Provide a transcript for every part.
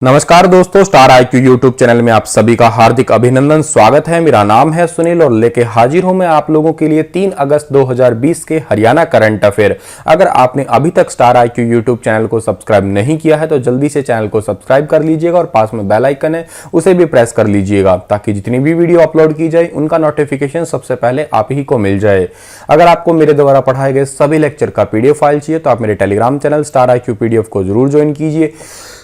नमस्कार दोस्तों, star IQ YouTube channel में आप सभी का हार्दिक अभिनंदन। स्वागत है। मेरा नाम है सुनील और लेके हाजिर हूं मैं आप लोगों के लिए 3 अगस्त 2020 के हरियाणा करंट अफेयर। अगर आपने अभी तक स्टार आईक्यू यूट्यूब चैनल को सब्सक्राइब नहीं किया है तो जल्दी से चैनल को सब्सक्राइब कर लीजिएगा और पास में बेल आइकन है उसे भी प्रेस कर लीजिएगा ताकि जितनी भी वीडियो अपलोड की जाए उनका नोटिफिकेशन सबसे पहले आप ही को मिल जाए। अगर आपको मेरे द्वारा पढ़ाए गए सभी लेक्चर का पीडीएफ फाइल चाहिए तो आप मेरे Telegram channel star IQ PDF को जरूर ज्वाइन कीजिए।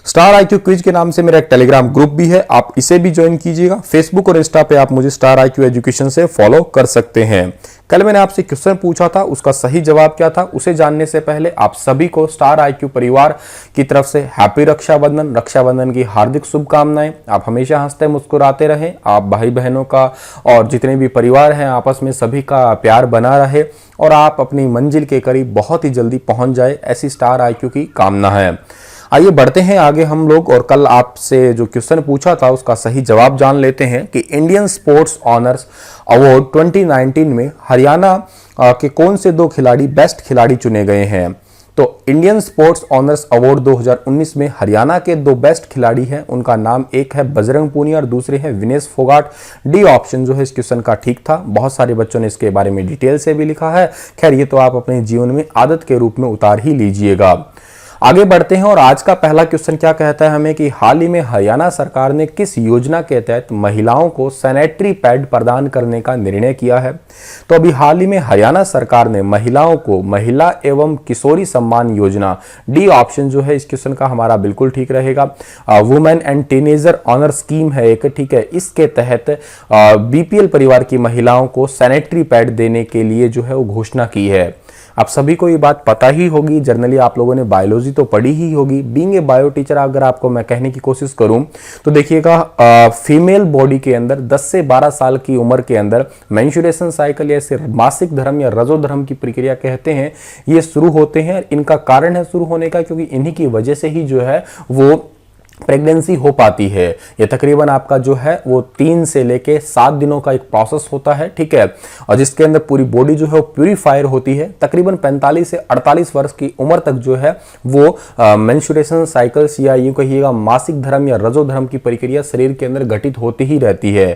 स्टार आईक्यू क्विज के नाम से मेरा एक टेलीग्राम ग्रुप भी है, आप इसे भी ज्वाइन कीजिएगा। फेसबुक और इंस्टा पे आप मुझे स्टार आईक्यू एजुकेशन से फॉलो कर सकते हैं। कल मैंने आपसे क्वेश्चन पूछा था, उसका सही जवाब क्या था उसे जानने से पहले आप सभी को स्टार आईक्यू परिवार की तरफ से हैप्पी रक्षाबंधन, रक्षाबंधन की हार्दिक शुभकामनाएं। आप हमेशा हंसते मुस्कुराते रहें, आप भाई बहनों का और जितने भी परिवार हैं आपस में सभी का प्यार बना रहे और आप अपनी मंजिल के करीब बहुत ही जल्दी पहुंच जाए, ऐसी स्टार आईक्यू की कामना है। आइए बढ़ते हैं आगे हम लोग और कल आपसे जो क्वेश्चन पूछा था उसका सही जवाब जान लेते हैं कि इंडियन स्पोर्ट्स ऑनर्स अवार्ड 2019 में हरियाणा के कौन से 2 खिलाड़ी बेस्ट खिलाड़ी चुने गए हैं। तो इंडियन स्पोर्ट्स ऑनर्स अवार्ड 2019 में हरियाणा के 2 बेस्ट खिलाड़ी हैं, उनका नाम एक है बजरंग पूनिया और दूसरे हैं विनेश फोगाट। डी ऑप्शन जो है इस क्वेश्चन का ठीक था। बहुत सारे बच्चों ने इसके बारे में डिटेल से भी लिखा है। खैर ये तो आप अपने जीवन में आदत के रूप में उतार ही लीजिएगा। आगे बढ़ते हैं और आज का पहला क्वेश्चन क्या कहता है हमें कि हाल ही में हरियाणा सरकार ने किस योजना के तहत महिलाओं को सैनिटरी पैड प्रदान करने का निर्णय किया है। तो अभी हाल ही में हरियाणा सरकार ने महिलाओं को महिला एवं किशोरी सम्मान योजना, डी ऑप्शन जो है इस क्वेश्चन का हमारा बिल्कुल ठीक रहेगा। Women and teenager honour scheme है एक, ठीक है। इसके तहत बीपीएल परिवार की महिलाओं को सैनिटरी पैड देने के लिए जो है वो घोषणा की है। आप सभी को ये बात पता ही होगी, जनरली आप लोगों ने बायोलॉजी तो पढ़ी ही होगी। बीइंग ए बायो टीचर अगर आपको मैं कहने की कोशिश करूं तो देखिएगा फीमेल बॉडी के अंदर 10 से 12 साल की उम्र के अंदर मेंस्ट्रुएशन साइकिल या इसे मासिक धर्म या रजोधर्म की प्रक्रिया कहते हैं, ये शुरू होते हैं। इनका कारण है शुरू होने का क्योंकि इन्हीं की वजह से ही जो है वो प्रेगनेंसी हो पाती है। ये तकरीबन आपका जो है वो 3 से लेके 7 दिनों का एक प्रोसेस होता है, ठीक है। और जिसके अंदर पूरी बॉडी जो है वो प्यूरिफायर होती है। तकरीबन 45 से 48 वर्ष की उम्र तक जो है वो मेंस्ट्रुएशन साइकिल्स या यूं कहिएगा मासिक धर्म या रजोधर्म की प्रक्रिया शरीर के अंदर घटित होती ही रहती है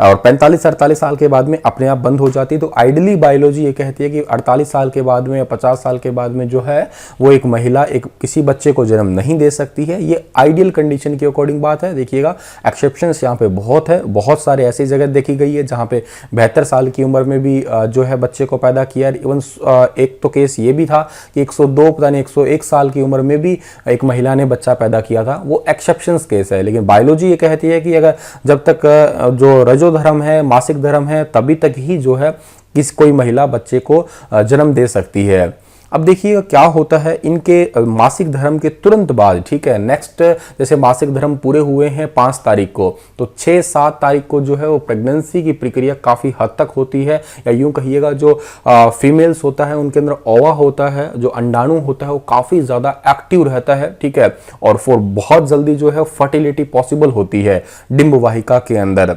और 45-48 साल के बाद में अपने आप बंद हो जाती है। तो आइडियली बायोलॉजी ये कहती है कि 48 साल के बाद में या 50 साल के बाद में जो है वो एक महिला एक किसी बच्चे को जन्म नहीं दे सकती है। ये आइडियल कंडीशन के अकॉर्डिंग बात है। देखिएगा एक्सेप्शंस यहाँ पे बहुत है, बहुत सारे ऐसी जगह देखी गई है जहाँ पे 72 साल की उम्र में भी जो है बच्चे को पैदा किया। इवन एक तो केस ये भी था कि 102 पता नहीं 101 साल की उम्र में भी एक महिला ने बच्चा पैदा किया था। वो एक्सेप्शंस केस है, लेकिन बायोलॉजी ये कहती है कि अगर जब तक जो रजोधर्म है मासिक धर्म है तभी तक ही जो है कोई महिला बच्चे को जन्म दे सकती है। अब देखिए क्या होता है इनके मासिक धर्म के तुरंत बाद, ठीक है, नेक्स्ट जैसे मासिक धर्म पूरे हुए हैं 5 तारीख को तो 6-7 तारीख को जो है वो प्रेगनेंसी की प्रक्रिया काफ़ी हद तक होती है। या यूं कहिएगा जो फीमेल्स होता है उनके अंदर ओवा होता है, जो अंडाणु होता है वो काफ़ी ज़्यादा एक्टिव रहता है, ठीक है। और फिर बहुत जल्दी जो है फर्टिलिटी पॉसिबल होती है डिंब वाहिका के अंदर।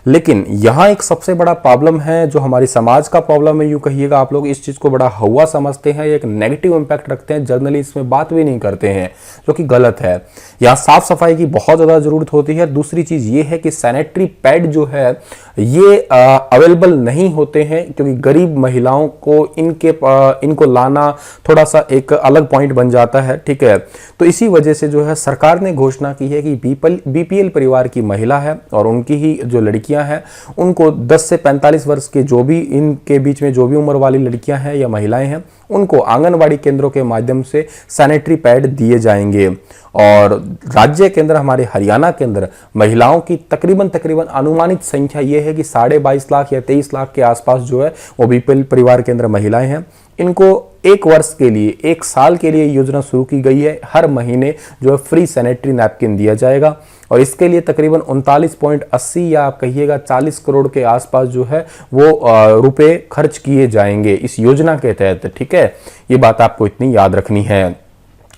लेकिन यहाँ एक सबसे बड़ा प्रॉब्लम है जो हमारी समाज का प्रॉब्लम है। यूं कहिएगा आप लोग इस चीज़ को बड़ा हवा समझते हैं, एक नेगेटिव इम्पैक्ट रखते हैं, जर्नली इसमें बात भी नहीं करते हैं, जो कि गलत है। यहाँ साफ सफाई की बहुत ज़्यादा ज़रूरत होती है। दूसरी चीज़ ये है कि सैनिटरी पैड जो है ये अवेलेबल नहीं होते हैं क्योंकि गरीब महिलाओं को इनको लाना थोड़ा सा एक अलग पॉइंट बन जाता है, ठीक है। तो इसी वजह से जो है सरकार ने घोषणा की है कि बीपीएल परिवार की महिला है और उनकी ही जो लड़कियां हैं उनको 10 से 45 वर्ष के जो भी इनके बीच में जो भी उम्र वाली लड़कियां हैं या महिलाएं हैं उनको आंगनवाड़ी केंद्रों के माध्यम से सैनिटरी पैड दिए जाएंगे। और राज्य के अंदर हमारे हरियाणा के अंदर महिलाओं की तकरीबन अनुमानित संख्या ये है कि 22.5 लाख या 23 लाख के आसपास जो है वो बीपीएल परिवार के अंदर महिलाएं हैं। इनको 1 वर्ष के लिए 1 साल के लिए योजना शुरू की गई है। हर महीने जो है फ्री सैनिटरी नैपकिन दिया जाएगा और इसके लिए तकरीबन 39.80 या आप कहिएगा 40 करोड़ के आसपास जो है वो रुपए खर्च किए जाएंगे इस योजना के तहत, ठीक है। ये बात आपको इतनी याद रखनी है।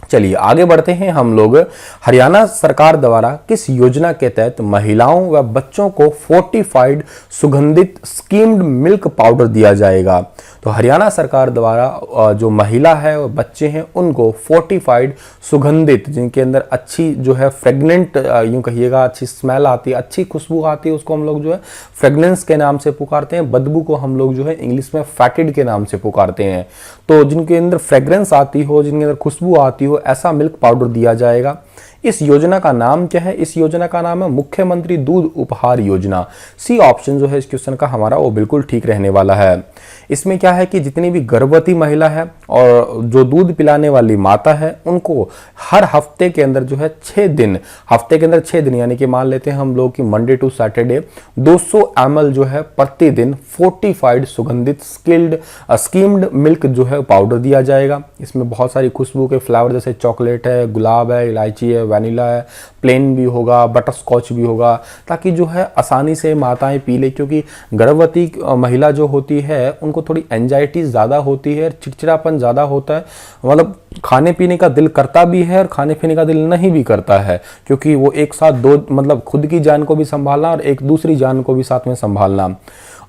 चलिए आगे बढ़ते हैं हम लोग। हरियाणा सरकार द्वारा किस योजना के तहत महिलाओं व बच्चों को फोर्टिफाइड सुगंधित स्कीम्ड मिल्क पाउडर दिया जाएगा। तो तो हरियाणा सरकार द्वारा जो महिला है और बच्चे हैं उनको फोर्टिफाइड सुगंधित, जिनके अंदर अच्छी जो है फ्रेगनेंट, यूं कहिएगा अच्छी स्मेल आती है, अच्छी खुशबू आती है, उसको हम लोग जो है फ्रेगनेंस के नाम से पुकारते हैं। बदबू को हम लोग जो है इंग्लिश में फैटिड के नाम से पुकारते हैं। तो जिनके अंदर फ्रेग्रेंस आती हो, जिनके अंदर खुशबू आती हो, ऐसा मिल्क पाउडर दिया जाएगा। इस योजना का नाम क्या है? इस योजना का नाम है मुख्यमंत्री दूध उपहार योजना। सी ऑप्शन जो है इस क्वेश्चन का हमारा वो बिल्कुल ठीक रहने वाला है। इसमें क्या है कि जितनी भी गर्भवती महिला है और जो दूध पिलाने वाली माता है उनको हर हफ्ते के अंदर जो है 6 दिन, हफ्ते के अंदर 6 दिन यानी कि मान लेते हैं हम लोग कि मंडे टू सैटरडे 200 ml जो है प्रतिदिन फोर्टिफाइड सुगंधित स्कीम्ड मिल्क जो है पाउडर दिया जाएगा। इसमें बहुत सारी खुशबू के फ्लेवर जैसे चॉकलेट है, गुलाब है, इलायची है, वैनिला है, प्लेन भी होगा, बटर स्कॉच भी होगा, ताकि जो है आसानी से माताएं पी ले। क्योंकि गर्भवती महिला जो होती है उनको थोड़ी एंजाइटी ज़्यादा होती है, चिड़चिड़ापन ज़्यादा होता है, मतलब खाने पीने का दिल करता भी है और खाने पीने का दिल नहीं भी करता है, क्योंकि वो एक साथ दो, मतलब खुद की जान को भी संभालना और एक दूसरी जान को भी साथ में संभालना।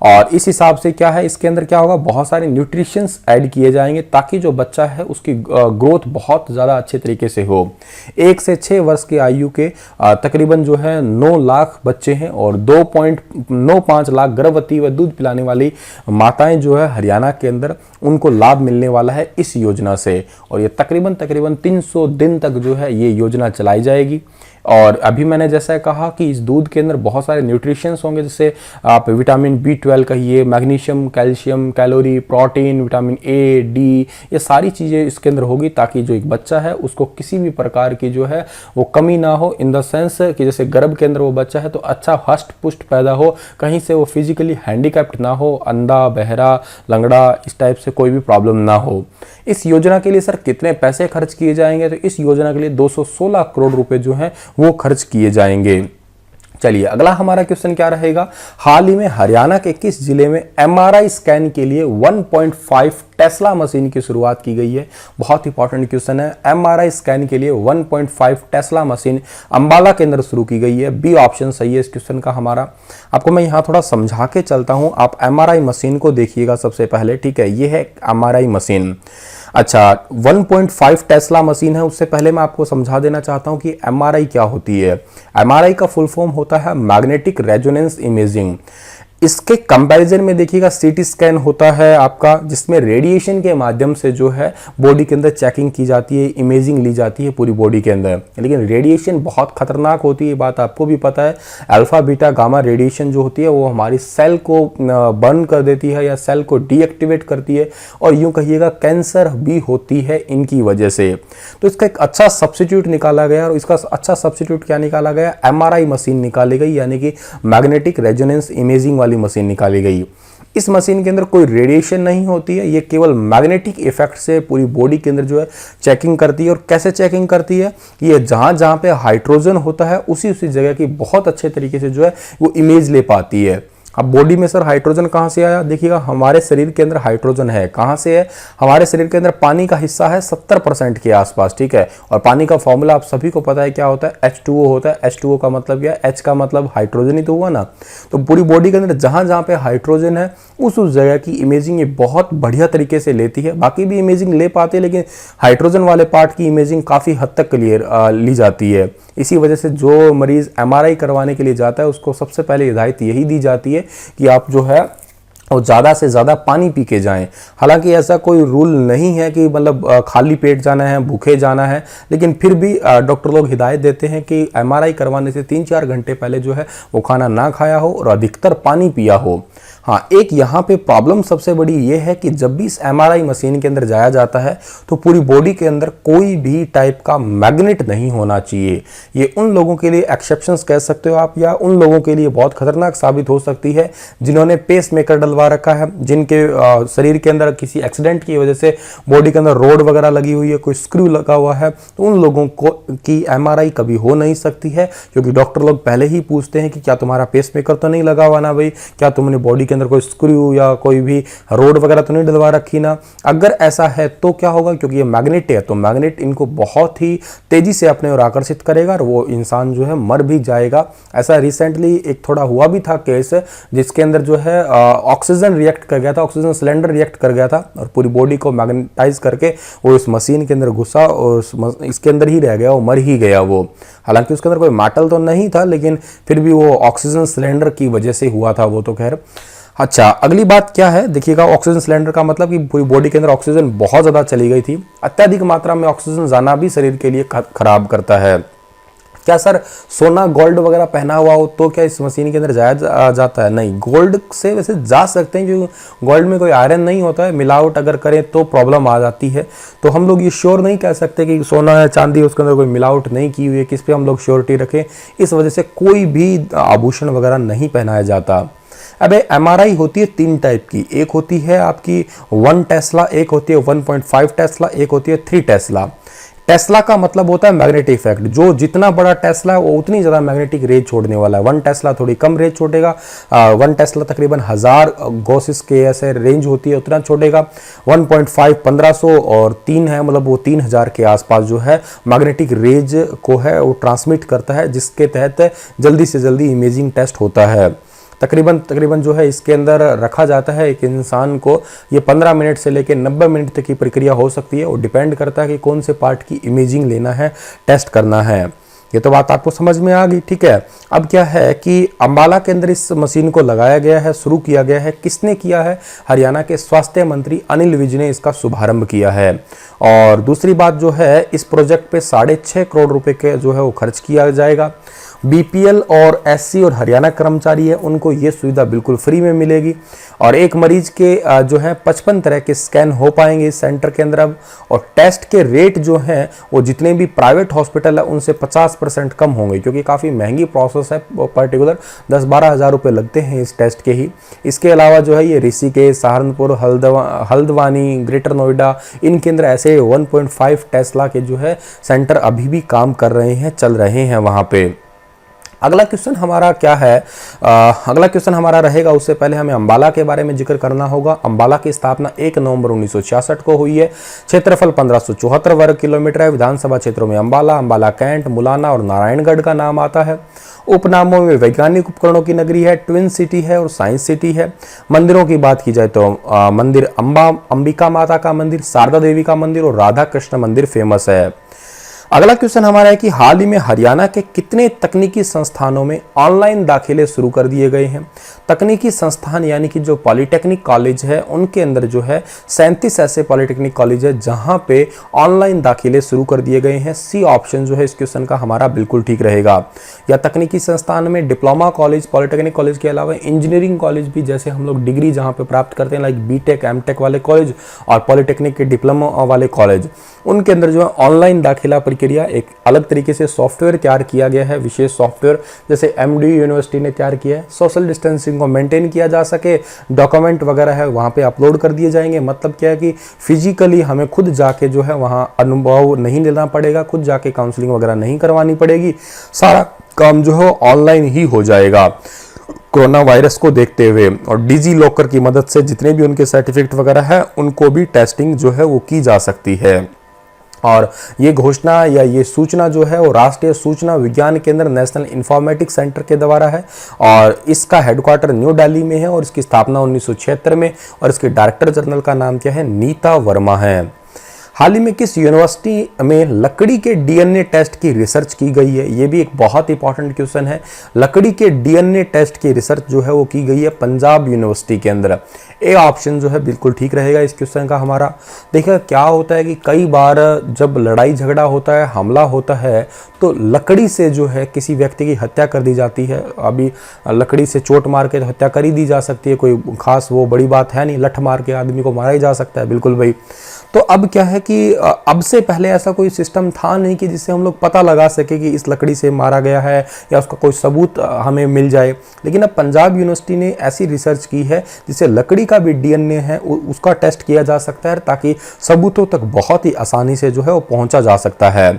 और इस हिसाब से क्या है, इसके अंदर क्या होगा, बहुत सारे न्यूट्रिशंस ऐड किए जाएंगे ताकि जो बच्चा है उसकी ग्रोथ बहुत ज़्यादा अच्छे तरीके से हो। 1 से 6 वर्ष की आयु के तकरीबन जो है 9 लाख बच्चे हैं और 2.95 लाख गर्भवती व दूध पिलाने वाली माताएं जो है हरियाणा के अंदर, उनको लाभ मिलने वाला है इस योजना से। और ये तकरीबन 300 दिन तक जो है ये योजना चलाई जाएगी। और अभी मैंने जैसा कहा कि इस दूध के अंदर बहुत सारे न्यूट्रिशंस होंगे, जैसे आप विटामिन B12 कहिए, magnesium, calcium, calorie, protein, vitamin A, D, ये सारी चीज़ें इसके अंदर होगी ताकि जो एक बच्चा है उसको किसी भी प्रकार की जो है वो कमी ना हो। इन द सेंस कि जैसे गर्भ के अंदर वो बच्चा है तो अच्छा हष्ट पुष्ट पैदा हो, कहीं से वो फिजिकली हैंडीकैप्ड ना हो, अंधा, बहरा, लंगड़ा, इस टाइप से कोई भी प्रॉब्लम ना हो। इस योजना के लिए सर कितने पैसे खर्च किए जाएंगे? तो इस योजना के लिए 216 करोड़ रुपए जो हैं वो खर्च किए जाएंगे। चलिए अगला हमारा क्वेश्चन क्या रहेगा, हाल ही में हरियाणा के किस जिले में MRI स्कैन के लिए 1.5 टेस्ला मशीन की शुरुआत की गई है? बहुत इंपॉर्टेंट क्वेश्चन है। MRI स्कैन के लिए 1.5 टेस्ला मशीन अंबाला के अंदर शुरू की गई है। बी ऑप्शन सही है इस क्वेश्चन का हमारा। आपको मैं यहाँ थोड़ा समझा के चलता हूँ, आप MRI मशीन को देखिएगा सबसे पहले, ठीक है? ये है MRI मशीन। अच्छा, 1.5 टेस्ला मशीन है। उससे पहले मैं आपको समझा देना चाहता हूं कि MRI क्या होती है। MRI का फुल फॉर्म होता है मैग्नेटिक रेजोनेंस इमेजिंग। इसके कंपैरिजन में देखिएगा सीटी स्कैन होता है आपका, जिसमें रेडिएशन के माध्यम से जो है बॉडी के अंदर चेकिंग की जाती है, इमेजिंग ली जाती है पूरी बॉडी के अंदर। लेकिन रेडिएशन बहुत खतरनाक होती है, बात आपको भी पता है। अल्फा बीटा गामा रेडिएशन जो होती है वो हमारी सेल को बर्न कर देती है या सेल को डीएक्टिवेट करती है, और यूं कहिएगा कैंसर भी होती है इनकी वजह से। तो इसका एक अच्छा सब्स्टिट्यूट निकाला गया, और इसका अच्छा सब्स्टिट्यूट क्या निकाला गया? MRI मशीन निकाली गई, यानी कि मैग्नेटिक रेजोनेंस इमेजिंग वाली मशीन निकाली गई। इस मशीन के अंदर कोई रेडिएशन नहीं होती है, ये केवल मैग्नेटिक इफेक्ट से पूरी बॉडी के अंदर जो है चेकिंग करती है। और कैसे चेकिंग करती है? ये जहां जहां पे हाइड्रोजन होता है उसी जगह की बहुत अच्छे तरीके से जो है वो इमेज ले पाती है। अब बॉडी में सर हाइड्रोजन कहाँ से आया? देखिएगा हमारे शरीर के अंदर हाइड्रोजन है, कहाँ से है? हमारे शरीर के अंदर पानी का हिस्सा है 70% के आसपास, ठीक है? और पानी का फॉर्मूला आप सभी को पता है, क्या होता है? H2O होता है। H2O का मतलब क्या है? H का मतलब हाइड्रोजन ही तो हुआ ना। तो पूरी बॉडी के अंदर जहां जहां पे हाइड्रोजन है उस जगह की इमेजिंग ये बहुत बढ़िया तरीके से लेती है। बाकी भी इमेजिंग ले पाते हैं, लेकिन हाइड्रोजन वाले पार्ट की इमेजिंग काफ़ी हद तक क्लियर ली जाती है। इसी वजह से जो मरीज MRI करवाने के लिए जाता है उसको सबसे पहले हिदायत यही दी जाती है कि आप जो है और ज़्यादा से ज़्यादा पानी पी के जाएं। हालांकि ऐसा कोई रूल नहीं है कि मतलब खाली पेट जाना है, भूखे जाना है, लेकिन फिर भी डॉक्टर लोग हिदायत देते हैं कि MRI करवाने से 3-4 घंटे पहले जो है वो खाना ना खाया हो और अधिकतर पानी पिया हो। हाँ, एक यहाँ पे प्रॉब्लम सबसे बड़ी ये है कि जब भी इस MRI मशीन के अंदर जाया जाता है तो पूरी बॉडी के अंदर कोई भी टाइप का मैग्नेट नहीं होना चाहिए। ये उन लोगों के लिए एक्सेप्शंस कह सकते हो आप, या उन लोगों के लिए बहुत खतरनाक साबित हो सकती है जिन्होंने पेस मेकर डलवा रखा है, जिनके शरीर के अंदर किसी एक्सीडेंट की वजह से बॉडी के अंदर रोड वगैरह लगी हुई है, कोई स्क्रू लगा हुआ है, तो उन लोगों को की MRI कभी हो नहीं सकती है। क्योंकि डॉक्टर लोग पहले ही पूछते हैं कि क्या तुम्हारा पेस मेकर तो नहीं लगा हुआ ना भाई, क्या तुमने बॉडी के अंदर कोई स्क्रू या कोई भी रोड वगैरह तो नहीं डलवा रखी ना। अगर ऐसा है तो क्या होगा, क्योंकि ये मैग्नेट है तो मैग्नेट इनको बहुत ही तेजी से अपने ओर आकर्षित करेगा और वो इंसान जो है मर भी जाएगा। ऐसा रिसेंटली एक थोड़ा हुआ भी था केस, जिसके अंदर जो है ऑक्सीजन रिएक्ट कर गया था, ऑक्सीजन सिलेंडर रिएक्ट कर गया था और पूरी बॉडी को मैग्नेटाइज करके वो इस मशीन के अंदर घुसा और इसके अंदर ही रह गया, वो मर ही गया वो। हालांकि उसके अंदर कोई मेटल तो नहीं था, लेकिन फिर भी वो ऑक्सीजन सिलेंडर की वजह से हुआ था वो तो खैर। अच्छा, अगली बात क्या है देखिएगा, ऑक्सीजन सिलेंडर का मतलब कि पूरी बॉडी के अंदर ऑक्सीजन बहुत ज़्यादा चली गई थी। अत्यधिक मात्रा में ऑक्सीजन जाना भी शरीर के लिए खराब करता है। क्या सर सोना गोल्ड वगैरह पहना हुआ हो तो क्या इस मशीन के अंदर जाया जाता है? नहीं, गोल्ड से वैसे जा सकते हैं क्योंकि गोल्ड में कोई आयरन नहीं होता है, मिलावट अगर करें तो प्रॉब्लम आ जाती है। तो हम लोग ये श्योर नहीं कह सकते कि सोना या चांदी उसके अंदर कोई मिलावट नहीं की हुई है, किस पे हम लोग श्योरिटी रखें। इस वजह से कोई भी आभूषण वगैरह नहीं पहनाया जाता। अब एमआरआई होती है 3 टाइप की, एक होती है आपकी 1 टेस्ला, एक होती है 1.5 टेस्ला, एक होती है 3 टेस्ला। टेस्ला का मतलब होता है मैग्नेटिक इफेक्ट, जो जितना बड़ा टेस्ला है वो उतनी ज़्यादा मैग्नेटिक रेज छोड़ने वाला है। 1 टेस्ला थोड़ी कम रेज छोड़ेगा, 1 टेस्ला तकरीबन 1000 गॉसिस के ऐसे रेंज होती है उतना छोड़ेगा। 1.5 1500 और 3 है मतलब वो 3000 के आसपास जो है मैग्नेटिक रेज को है वो ट्रांसमिट करता है, जिसके तहत जल्दी से जल्दी इमेजिंग टेस्ट होता है। तकरीबन जो है इसके अंदर रखा जाता है एक इंसान को, ये 15 मिनट से लेकर 90 मिनट तक की प्रक्रिया हो सकती है। वो डिपेंड करता है कि कौन से पार्ट की इमेजिंग लेना है, टेस्ट करना है। ये तो बात आपको समझ में आ गई, ठीक है। अब क्या है कि अंबाला के अंदर इस मशीन को लगाया गया है, शुरू किया गया है। किसने किया है? हरियाणा के स्वास्थ्य मंत्री अनिल विज ने इसका शुभारंभ किया है। और दूसरी बात जो है, इस प्रोजेक्ट पे 6.5 करोड़ रुपए के जो है वो खर्च किया जाएगा। बीपीएल और एससी और हरियाणा कर्मचारी है उनको ये सुविधा बिल्कुल फ्री में मिलेगी। और एक मरीज के जो है 55 तरह के स्कैन हो पाएंगे इस सेंटर के अंदर अब। और टेस्ट के रेट जो हैं वो जितने भी प्राइवेट हॉस्पिटल है उनसे 50% कम होंगे, क्योंकि काफ़ी महंगी प्रोसेस है, पर्टिकुलर 10-12 हज़ार रुपये लगते हैं इस टेस्ट के ही। इसके अलावा जो है ये ऋषिकेश, सहारनपुर, हल्द्वानी, ग्रेटर नोएडा, इनके अंदर ऐसे 1.5 टेस्ला के जो है सेंटर अभी भी काम कर रहे हैं, चल रहे हैं वहाँ पे। अगला क्वेश्चन हमारा क्या है, अगला क्वेश्चन हमारा रहेगा, उससे पहले हमें अंबाला के बारे में जिक्र करना होगा। अंबाला की स्थापना 1 नवंबर 1966 को हुई है। क्षेत्रफल 1574 वर्ग किलोमीटर है। विधानसभा क्षेत्रों में अंबाला, अंबाला कैंट, मुलाना और नारायणगढ़ का नाम आता है। उपनामों में वैज्ञानिक उपकरणों की नगरी है, ट्विन सिटी है और साइंस सिटी है। मंदिरों की बात की जाए तो मंदिर अंबिका माता का मंदिर, शारदा देवी का मंदिर और राधा कृष्ण मंदिर फेमस है। अगला क्वेश्चन हमारा है कि हाल ही में हरियाणा के कितने तकनीकी संस्थानों में ऑनलाइन दाखिले शुरू कर दिए गए हैं? तकनीकी संस्थान यानी कि जो पॉलिटेक्निक कॉलेज है उनके अंदर जो है 37 ऐसे पॉलिटेक्निक कॉलेज है जहां पे ऑनलाइन दाखिले शुरू कर दिए गए हैं। सी ऑप्शन जो है इस क्वेश्चन का हमारा बिल्कुल ठीक रहेगा। या तकनीकी संस्थान में डिप्लोमा कॉलेज, पॉलिटेक्निक कॉलेज के अलावा इंजीनियरिंग कॉलेज भी, जैसे हम लोग डिग्री जहाँ पे प्राप्त करते हैं लाइक बीटेक, एमटेक वाले कॉलेज और पॉलिटेक्निक के डिप्लोमा वाले कॉलेज, उनके अंदर जो है ऑनलाइन दाखिला प्रक्रिया एक अलग तरीके से सॉफ्टवेयर तैयार किया गया है, विशेष सॉफ्टवेयर जैसे एमडी यूनिवर्सिटी ने तैयार किया है। सोशल डिस्टेंसिंग को मेंटेन किया जा सके, डॉक्यूमेंट वगैरह है वहाँ पे अपलोड कर दिए जाएंगे। मतलब क्या है कि फिजिकली हमें खुद जाके जो है वहाँ अनुभव नहीं लेना पड़ेगा, खुद जाके काउंसलिंग वगैरह नहीं करवानी पड़ेगी, सारा काम जो है ऑनलाइन ही हो जाएगा कोरोना वायरस को देखते हुए। और डिजी लॉकर की मदद से जितने भी उनके सर्टिफिकेट वगैरह है उनको भी टेस्टिंग जो है वो की जा सकती है। और ये घोषणा या ये सूचना जो है वो राष्ट्रीय सूचना विज्ञान केंद्र नेशनल इंफॉर्मेटिक्स सेंटर के द्वारा है और इसका हेडक्वार्टर न्यू दिल्ली में है और इसकी स्थापना 1976 में और इसके डायरेक्टर जनरल का नाम क्या है? नीता वर्मा है। हाल ही में किस यूनिवर्सिटी में लकड़ी के डीएनए टेस्ट की रिसर्च की गई है? ये भी एक बहुत इंपॉर्टेंट क्वेश्चन है। लकड़ी के डीएनए टेस्ट की रिसर्च जो है वो की गई है पंजाब यूनिवर्सिटी के अंदर। ए ऑप्शन जो है बिल्कुल ठीक रहेगा इस क्वेश्चन का हमारा। देखिए क्या होता है कि कई बार जब लड़ाई झगड़ा होता है, हमला होता है, तो लकड़ी से जो है किसी व्यक्ति की हत्या कर दी जाती है। अभी लकड़ी से चोट मार के तो हत्या कर ही दी जा सकती है, कोई खास वो बड़ी बात है नहीं, लठ मार के आदमी को मारा ही जा सकता है, बिल्कुल भाई। तो अब क्या है कि अब से पहले ऐसा कोई सिस्टम था नहीं कि जिससे हम लोग पता लगा सके कि इस लकड़ी से मारा गया है या उसका कोई सबूत हमें मिल जाए। लेकिन अब पंजाब यूनिवर्सिटी ने ऐसी रिसर्च की है जिससे लकड़ी का भी डीएनए है उसका टेस्ट किया जा सकता है, ताकि सबूतों तक बहुत ही आसानी से जो है वो पहुंचा जा सकता है।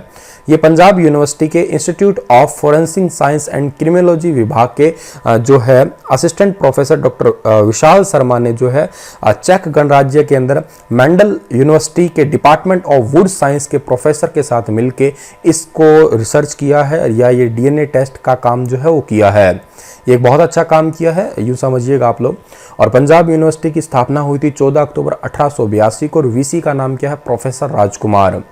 ये पंजाब यूनिवर्सिटी के institute of forensic science and criminology विभाग के जो है assistant professor doctor Vishal Sharma ने जो है चेक गणराज्य के अंदर मेंडल यूनिवर्सिटी के डिपार्टमेंट ऑफ वुड साइंस के प्रोफेसर के साथ मिलके इसको रिसर्च किया है या ये डीएनए टेस्ट का काम जो है वो किया है। ये एक बहुत अच्छा काम किया है, यूं समझिएगा आप लोग। और पंजाब यूनिवर्सिटी की स्थापना हुई थी 14 अक्टूबर 1882 को और वीसी का नाम क्या है, प्रोफेसर राजकुमार।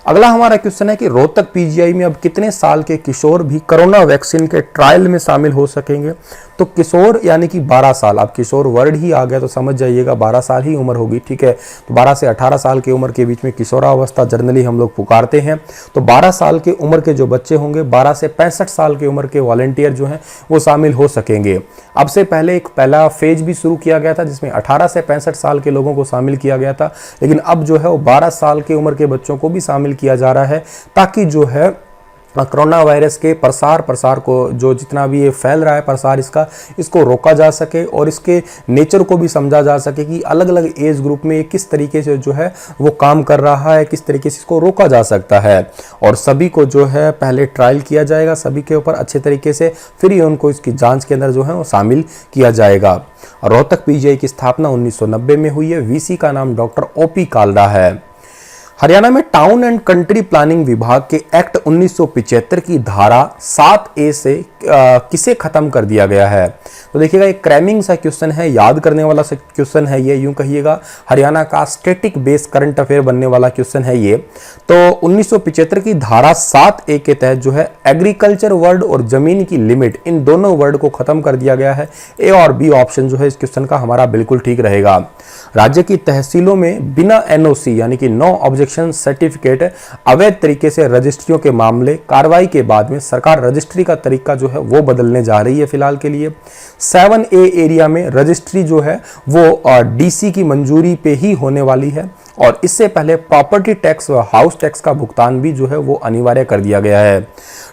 अगला हमारा क्वेश्चन है कि रोहतक पीजीआई में अब कितने साल के किशोर भी कोरोना वैक्सीन के ट्रायल में शामिल हो सकेंगे। तो किशोर यानी कि 12 साल, अब किशोर वर्ड ही आ गया तो समझ जाइएगा 12 साल ही उम्र होगी, ठीक है। तो 12 से 18 साल की उम्र के बीच में किशोरावस्था जनरली हम लोग पुकारते हैं। तो 12 साल की उम्र के जो बच्चे होंगे, 12 से 65 साल की उम्र के वॉलंटियर जो हैं वो शामिल हो सकेंगे। अब से पहले एक पहला फेज भी शुरू किया गया था जिसमें 18 से 65 साल के लोगों को शामिल किया गया था, लेकिन अब जो है वो 12 साल की उम्र के बच्चों को भी शामिल किया जा रहा है, ताकि जो है कोरोना वायरस के प्रसार को जो जितना भी ये फैल रहा है प्रसार इसको रोका जा सके और इसके नेचर को भी समझा जा सके कि अलग अलग एज ग्रुप में किस तरीके से जो है वो काम कर रहा है, किस तरीके से इसको रोका जा सकता है। और सभी को जो है पहले ट्रायल किया जाएगा सभी के ऊपर अच्छे तरीके से, फिर ही उनको इसकी जांच के अंदर जो है वो शामिल किया जाएगा। रोहतक पीजीआई की स्थापना 1990 में हुई है। वीसी का नाम डॉक्टर ओपी कालरा है। हरियाणा में टाउन एंड कंट्री प्लानिंग विभाग के एक्ट 1975 की धारा 7A से किसे खत्म कर दिया गया है। तो देखिएगा एक क्रैमिंग सा क्वेश्चन है, याद करने वाला सा क्वेश्चन है ये, यूं कहिएगा हरियाणा का स्टैटिक बेस करंट अफेयर बनने वाला क्वेश्चन है ये। तो 1975 की धारा 7A के तहत जो है एग्रीकल्चर वर्ड और जमीन की लिमिट, इन दोनों वर्ड को खत्म कर दिया गया है। ए और बी ऑप्शन जो है इस क्वेश्चन का हमारा बिल्कुल ठीक रहेगा। राज्य की तहसीलों में बिना एनओसी यानी कि नो ऑब्जेक्शन सर्टिफिकेट अवैध तरीके से रजिस्ट्रियों के मामले कार्रवाई के बाद में सरकार रजिस्ट्री का तरीका जो है वो बदलने जा रही है फिलहाल के लिए। 7A एरिया में रजिस्ट्री जो है वो डीसी की मंजूरी पे ही होने वाली है और इससे पहले प्रॉपर्टी टैक्स व हाउस टैक्स का भुगतान भी जो है वो अनिवार्य कर दिया गया है।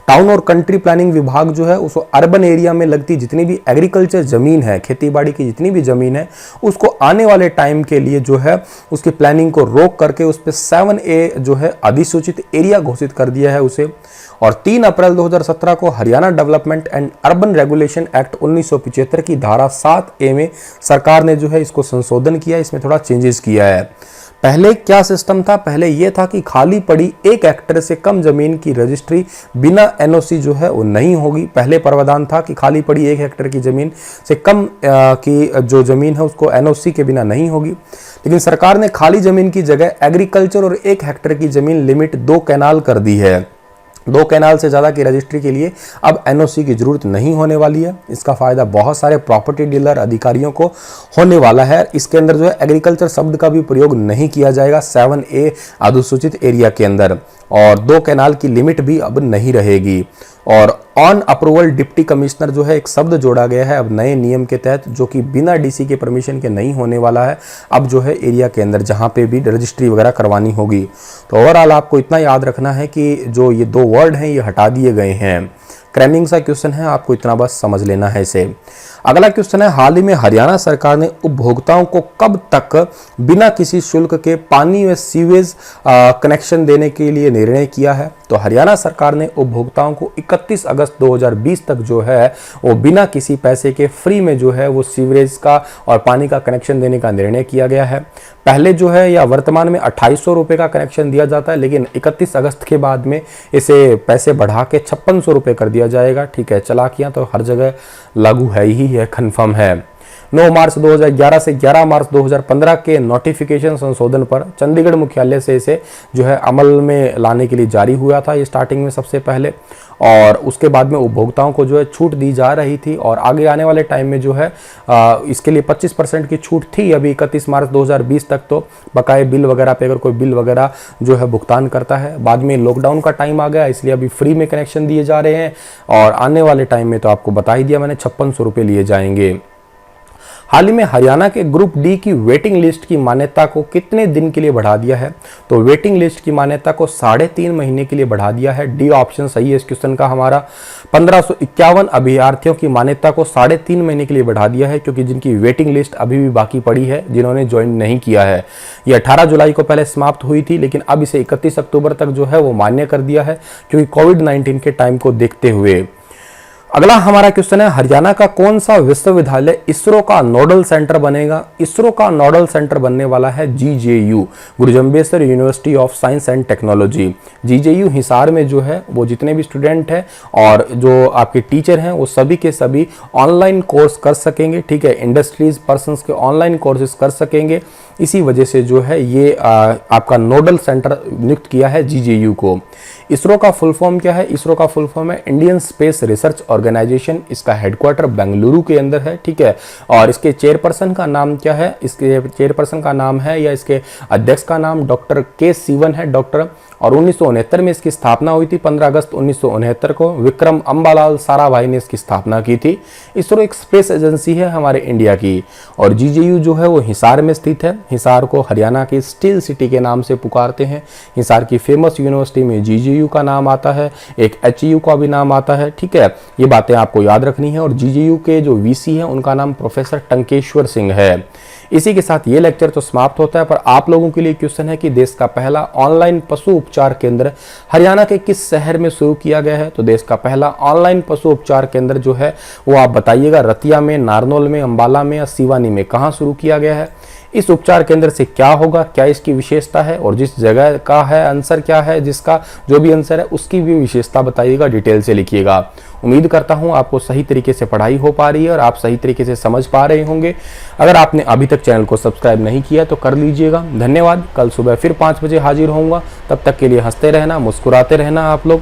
टाउन और कंट्री प्लानिंग विभाग जो है उसको अर्बन एरिया में लगती जितनी भी एग्रीकल्चर जमीन है, खेती बाड़ी की जितनी भी जमीन है, उसको आने वाले टाइम के लिए जो है उसकी प्लानिंग को रोक करके उस पर 7A जो है अधिसूचित एरिया घोषित कर दिया है उसे। और 3 अप्रैल 2017 को Haryana development and urban regulation act 1975 की धारा 7A में सरकार ने जो है इसको संशोधन किया, इसमें थोड़ा चेंजेस किया है। पहले क्या सिस्टम था, पहले यह था कि खाली पड़ी 1 हेक्टेयर से कम जमीन की रजिस्ट्री बिना एनओसी जो है वो नहीं होगी। पहले प्रावधान था कि खाली पड़ी 1 हेक्टेयर की जमीन से कम की जो जमीन है उसको एनओसी के बिना नहीं होगी। लेकिन सरकार ने खाली जमीन की जगह एग्रीकल्चर और 1 हेक्टेयर की जमीन लिमिट 2 कैनाल कर दी है। 2 कैनाल से ज़्यादा की रजिस्ट्री के लिए अब एनओसी की जरूरत नहीं होने वाली है। इसका फायदा बहुत सारे प्रॉपर्टी डीलर अधिकारियों को होने वाला है। इसके अंदर जो है एग्रीकल्चर शब्द का भी प्रयोग नहीं किया जाएगा 7A अधिसूचित एरिया के अंदर, और 2 कैनाल की लिमिट भी अब नहीं रहेगी। और ऑन अप्रूवल डिप्टी कमिश्नर जो है एक शब्द जोड़ा गया है अब नए नियम के तहत, जो कि बिना डीसी के परमिशन के नहीं होने वाला है अब जो है एरिया के अंदर जहां पे भी रजिस्ट्री वगैरह करवानी होगी। तो ओवरऑल आपको इतना याद रखना है कि जो ये 2 वर्ड हैं ये हटा दिए गए हैं। क्रैमिंग सा क्वेश्चन है, आपको इतना बस समझ लेना है इसे। अगला क्वेश्चन है, हाल ही में हरियाणा सरकार ने उपभोक्ताओं को कब तक बिना किसी शुल्क के पानी व सीवेज कनेक्शन देने के लिए निर्णय किया है। तो हरियाणा सरकार ने उपभोक्ताओं को 31 अगस्त 2020 तक जो है वो बिना किसी पैसे के फ्री में जो है वो सीवरेज का और पानी का कनेक्शन देने का निर्णय किया गया है। पहले जो है या वर्तमान में 2800 रुपये का कनेक्शन दिया जाता है, लेकिन 31 अगस्त के बाद में इसे पैसे बढ़ा के 5600 रुपये कर दिया जाएगा। ठीक है, चालाकियां तो हर जगह लागू है ही है, कन्फर्म है। 9 मार्च 2011 से 11 मार्च 2015 के नोटिफिकेशन संशोधन पर चंडीगढ़ मुख्यालय से इसे जो है अमल में लाने के लिए जारी हुआ था ये स्टार्टिंग में सबसे पहले, और उसके बाद में उपभोक्ताओं को जो है छूट दी जा रही थी और आगे आने वाले टाइम में जो है इसके लिए 25% की छूट थी अभी 31 मार्च 2020 तक। तो बकाये बिल वगैरह पे अगर कोई बिल वगैरह जो है भुगतान करता है, बाद में लॉकडाउन का टाइम आ गया इसलिए अभी फ्री में कनेक्शन दिए जा रहे हैं और आने वाले टाइम में तो आपको बता ही दिया मैंने 5600 रुपये लिए जाएंगे। हाल ही में हरियाणा के ग्रुप डी की वेटिंग लिस्ट की मान्यता को कितने दिन के लिए बढ़ा दिया है? तो वेटिंग लिस्ट की मान्यता को 3.5 महीने के लिए बढ़ा दिया है। डी ऑप्शन सही है इस क्वेश्चन का हमारा। 1551 अभ्यर्थियों की मान्यता को 3.5 महीने के लिए बढ़ा दिया है, क्योंकि जिनकी वेटिंग लिस्ट अभी भी बाकी पड़ी है, जिन्होंने ज्वाइन नहीं किया है। ये 18 जुलाई को पहले समाप्त हुई थी, लेकिन अब इसे 31 अक्टूबर तक जो है वो मान्य कर दिया है, क्योंकि कोविड-19 के टाइम को देखते हुए। अगला हमारा क्वेश्चन है, हरियाणा का कौन सा विश्वविद्यालय इसरो का नोडल सेंटर बनेगा? इसरो का नोडल सेंटर बनने वाला है GJU, Guru Jambheshwar university of science and technology. GJU Hisar में जो है वो जितने भी स्टूडेंट हैं और जो आपके टीचर हैं वो सभी के सभी ऑनलाइन कोर्स कर सकेंगे, ठीक है, इंडस्ट्रीज पर्सनस के ऑनलाइन कोर्सेज कर सकेंगे। इसी वजह से जो है ये आपका नोडल सेंटर नियुक्त किया है जीजेयू को। इसरो का फुल फॉर्म क्या है? इसरो का फुल फॉर्म है इंडियन स्पेस रिसर्च ऑर्गेनाइजेशन। इसका हेडक्वार्टर बेंगलुरु के अंदर है, ठीक है। और इसके चेयरपर्सन का नाम क्या है? इसके चेयरपर्सन का नाम है या इसके अध्यक्ष का नाम डॉक्टर के सीवन है, डॉक्टर। और 1969 में इसकी स्थापना हुई थी। 15 अगस्त 1969 को विक्रम अंबालाल साराभाई ने इसकी स्थापना की थी। इसरो एक स्पेस एजेंसी है हमारे इंडिया की। और जीजेयू जो है वो हिसार में स्थित है। हिसार को हरियाणा की स्टील सिटी के नाम से पुकारते हैं। हिसार की फेमस यूनिवर्सिटी में जीजेयू का नाम आता है, एक एचयू का भी नाम आता है, ठीक है। ये बातें आपको याद रखनी है। और जीजेयू के जो वीसी हैं उनका नाम प्रोफेसर टंकेश्वर सिंह है। इसी के साथ ये लेक्चर तो समाप्त होता है, पर आप लोगों के लिए क्वेश्चन है कि देश का पहला ऑनलाइन पशु उपचार केंद्र हरियाणा के किस शहर में शुरू किया गया है? तो देश का पहला ऑनलाइन पशु उपचार केंद्र जो है वो आप बताइएगा, रतिया में, नारनौल में, अंबाला में या सिवानी में कहाँ शुरू किया गया है? इस उपचार केंद्र से क्या होगा, क्या इसकी विशेषता है, और जिस जगह का है आंसर क्या है, जिसका जो भी आंसर है उसकी भी विशेषता बताइएगा, डिटेल से लिखिएगा। उम्मीद करता हूं आपको सही तरीके से पढ़ाई हो पा रही है और आप सही तरीके से समझ पा रहे होंगे। अगर आपने अभी तक चैनल को सब्सक्राइब नहीं किया तो कर लीजिएगा। धन्यवाद। कल सुबह फिर 5 बजे हाजिर होऊंगा। तब तक के लिए हंसते रहना, मुस्कुराते रहना आप लोग।